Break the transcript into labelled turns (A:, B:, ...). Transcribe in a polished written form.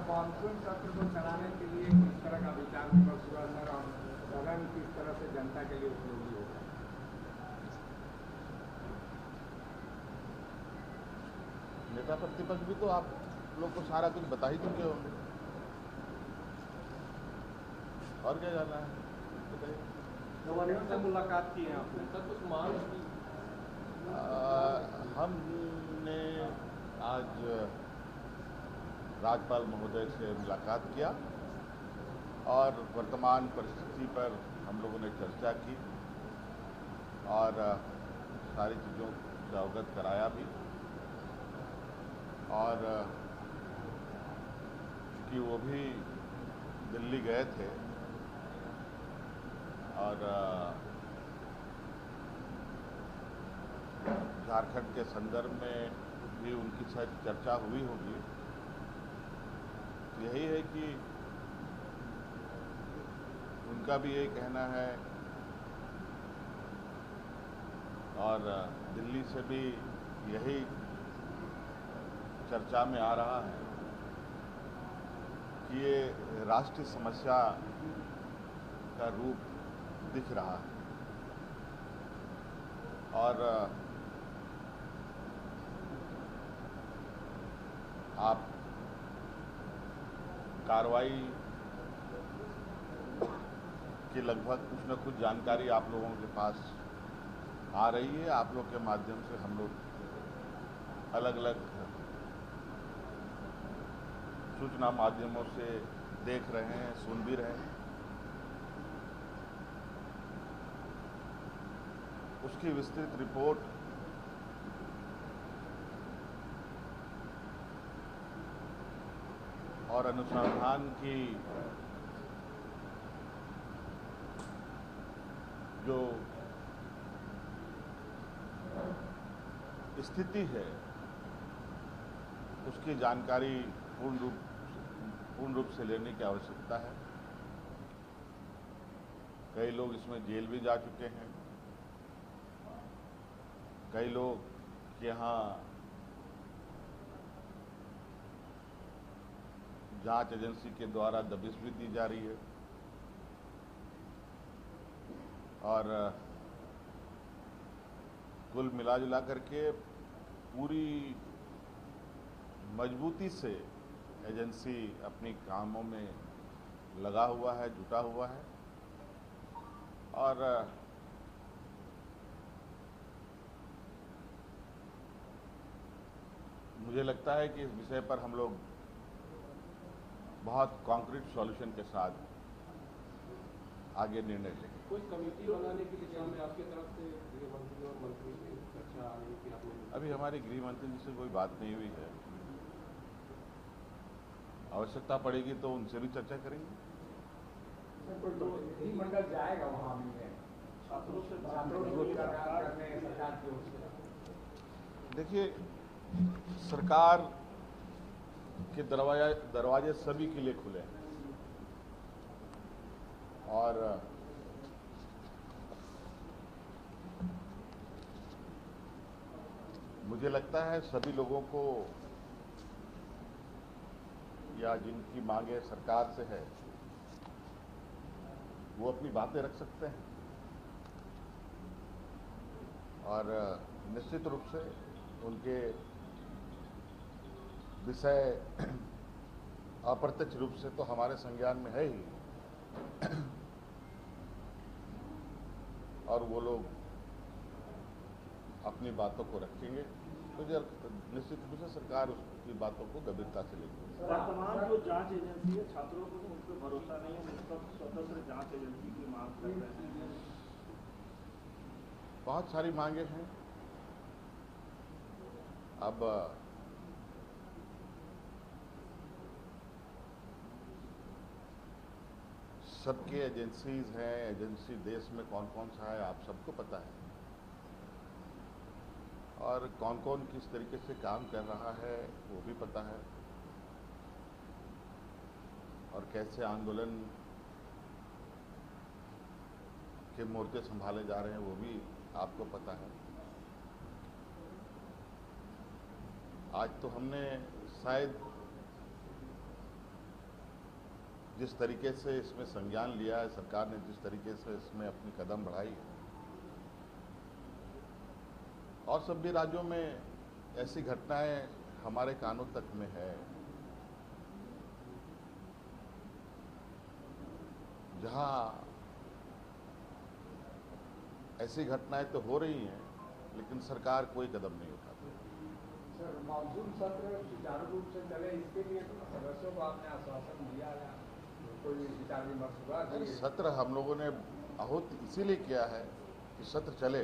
A: Monsoon सत्र को चलाने के लिए किस तरह का विचार विमर्श हुआ सर, और सदन किस तरह से जनता के लिए उपयोगी होगा?
B: नेता प्रतिपक्ष भी तो आप लोग को सारा कुछ बता ही चुके होंगे, और क्या जानना है बताइए।
A: गवर्नर से मुलाकात की है आपने?
C: सर कुछ मांग की?
B: हमने आज राज्यपाल महोदय से मुलाकात किया और वर्तमान परिस्थिति पर हम लोगों ने चर्चा की और सारी चीज़ों से अवगत कराया भी। और कि वो भी दिल्ली गए थे और झारखंड के संदर्भ में भी उनकी शायद चर्चा हुई होगी। यही है कि उनका भी यही कहना है और दिल्ली से भी यही चर्चा में आ रहा है कि ये राष्ट्रीय समस्या का रूप दिख रहा है और आप कार्रवाई की लगभग कुछ न कुछ जानकारी आप लोगों के पास आ रही है। आप लोग के माध्यम से हम लोग अलग अलग सूचना माध्यमों से देख रहे हैं, सुन भी रहे हैं। उसकी विस्तृत रिपोर्ट और अनुसंधान की जो स्थिति है उसकी जानकारी पूर्ण रूप से लेने की आवश्यकता है। कई लोग इसमें जेल भी जा चुके हैं, कई लोग के यहाँ जांच एजेंसी के द्वारा दबिश भी दी जा रही है और कुल मिला जुला करके पूरी मजबूती से एजेंसी अपनी कामों में लगा हुआ है, जुटा हुआ है और मुझे लगता है कि इस विषय पर हम लोग बहुत कॉन्क्रीट सॉल्यूशन के साथ आगे निर्णय लेंगे।
C: कोई कमेटी बनाने की दिशा में आपकी तरफ से गृह मंत्री और मंत्री की चर्चा आ रही थी आपने?
B: अभी हमारे गृह मंत्री जी से कोई बात नहीं हुई है, आवश्यकता पड़ेगी तो उनसे भी चर्चा करेंगे।
A: सर कोई प्रतिनिधिमंडल जाएगा वहाँ भी है, छात्रों से करने सरकार की ओर से?
B: देखिए, सरकार के दरवाजे सभी के लिए खुले हैं और मुझे लगता है सभी लोगों को या जिनकी मांगे सरकार से है वो अपनी बातें रख सकते हैं और निश्चित रूप से उनके विषय अप्रत्यक्ष रूप से तो हमारे संज्ञान में है ही और वो लोग अपनी बातों को रखेंगे तो निश्चित रूप से सरकार उसकी बातों को गंभीरता से लेगी।
D: वर्तमान जो जांच एजेंसी है, छात्रों को उन पर भरोसा नहीं है, उन पर स्वतंत्र जांच एजेंसी की मांग कर रहे हैं।
B: बहुत सारी मांगे हैं। अब सबके एजेंसीज हैं, एजेंसी देश में कौन कौन सा है आप सबको पता है और कौन कौन किस तरीके से काम कर रहा है वो भी पता है और कैसे आंदोलन के मोर्चे संभाले जा रहे हैं वो भी आपको पता है। आज तो हमने शायद जिस तरीके से इसमें संज्ञान लिया है सरकार ने, जिस तरीके से इसमें अपनी कदम बढ़ाई है, और सभी राज्यों में ऐसी घटनाएं हमारे कानों तक में है, जहां ऐसी घटनाएं तो हो रही हैं लेकिन सरकार कोई कदम नहीं उठाती।
A: सर, मानसून सत्र सुचारू रूप से चले इसके लिए तो सदस्यों को आपने आश्वासन दिया है, कोई विचार विमर्श हुआ?
B: अरे सत्र हम लोगों ने आहूत इसीलिए किया है कि सत्र चले,